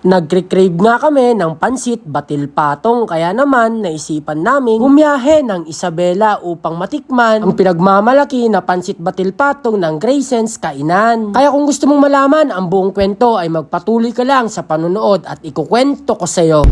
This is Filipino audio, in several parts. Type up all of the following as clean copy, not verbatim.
Nagre-crave nga kami ng pansit batil patong, kaya naman naisipan namin bumiyahe ng Isabela upang matikman ang pinagmamalaki na pansit batil patong ng Grayson's Kainan. Kaya kung gusto mong malaman ang buong kwento ay magpatuloy ka lang sa panonood at ikukwento ko sa'yo.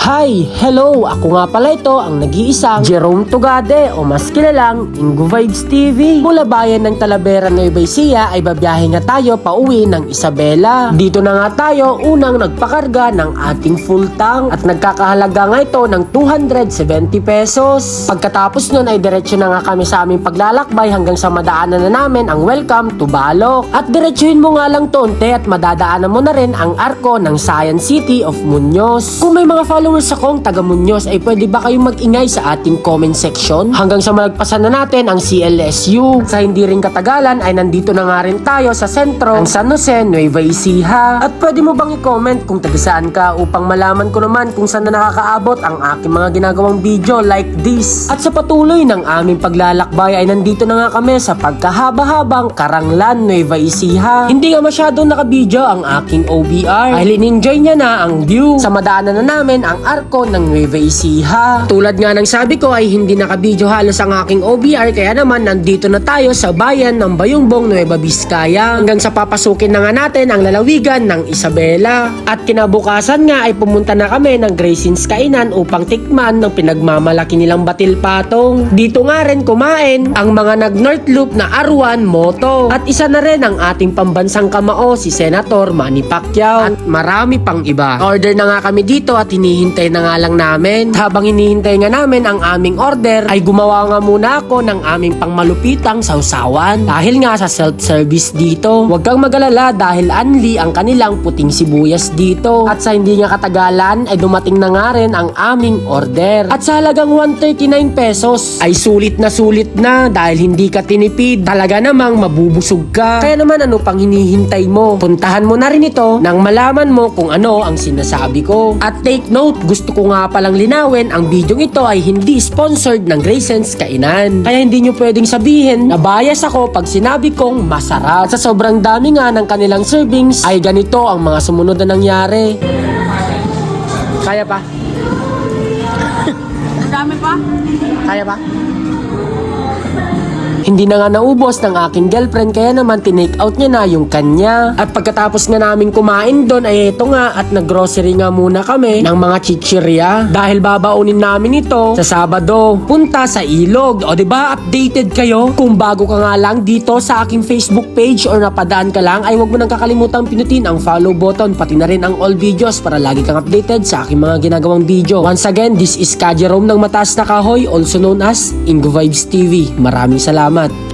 Hi! Hello! Ako nga pala ito ang nag-iisang Jerome Tugade o mas kilalang Ingo Vibes TV. Mula bayan ng Talavera, Nueva Ecija ay babiyahe nga tayo pauwi ng Isabela. Dito na nga tayo unang nagpakarga ng ating full tank at nagkakahalaga nga ito ng 270 pesos. Pagkatapos nun ay diretsyo na nga kami sa aming paglalakbay hanggang sa madaanan na namin ang Welcome to Balok. At diretsyohin mo nga lang to unti at madadaanan mo na rin ang arko ng Science City of Muñoz. Kung may mga followers akong taga Muñoz ay pwede ba kayong mag-ingay sa ating comment section hanggang sa malagpasan na natin ang CLSU. Sa hindi rin katagalan ay nandito na nga rin tayo sa sentro ng San Jose, Nueva Ecija. At pwede mo bang i-comment kung taga saan ka upang malaman ko naman kung saan na nakakaabot ang aking mga ginagawang video like this. At sa patuloy ng aming paglalakbay ay nandito na nga kami sa pagkahaba-habang Karanglan, Nueva Ecija. Hindi nga masyadong nakabidyo ang aking OBR dahil in-enjoy niya na ang view. Sa madaanan na namin ang arko ng Nueva Ecija. Tulad nga ng sabi ko ay hindi nakabidyo halos ang aking OBR, kaya naman nandito na tayo sa bayan ng Bayumbong, Nueva Vizcaya hanggang sa papasukin na nga natin ang lalawigan ng Isabela. At kinabukasan nga ay pumunta na kami ng Grayson's Kainan upang tikman ng pinagmamalaki nilang batil patong. Dito nga rin kumain ang mga nag-North Loop na Arwan Moto. At isa na rin ang ating pambansang kamao si Senator Manny Pacquiao at marami pang iba. Order na nga kami dito at hinihintay na nga lang namin. Habang hinihintay nga namin ang aming order ay gumawa nga muna ako ng aming pangmalupitang sausawan dahil nga sa self-service dito. Huwag kang mag-alala dahil unli ang kanilang puting sibuyas dito. At sa hindi nga katagalan ay dumating na nga rin ang aming order. At sa halagang 139 pesos ay sulit na dahil hindi ka tinipid. Talaga namang mabubusog ka. Kaya naman ano pang hinihintay mo? Puntahan mo na rin ito nang malaman mo kung ano ang sinasabi ko. At take note, gusto ko nga palang linawin, ang video ito ay hindi sponsored ng Grayson's Kainan. Kaya hindi nyo pwedeng sabihin na bias ako pag sinabi kong masarap. At sa sobrang dami nga ng kanilang servings ay ganito ang mga sumunod na nangyari. Kaya pa? Ang dami pa? Kaya pa? Hindi na nga naubos ng aking girlfriend kaya naman tinake out niya na yung kanya. At pagkatapos nga namin kumain doon ay ito nga at naggrocery nga muna kami ng mga chichirya dahil babaunin namin ito sa Sabado punta sa Ilog. O diba updated kayo? Kung bago ka nga lang dito sa aking Facebook page or napadaan ka lang ay huwag mo nang kakalimutang pinutin ang follow button pati na rin ang all videos para lagi kang updated sa aking mga ginagawang video. Once again, this is Ka Jerome ng Mataas na Kahoy, also known as Ingo Vibes TV. Maraming salamat.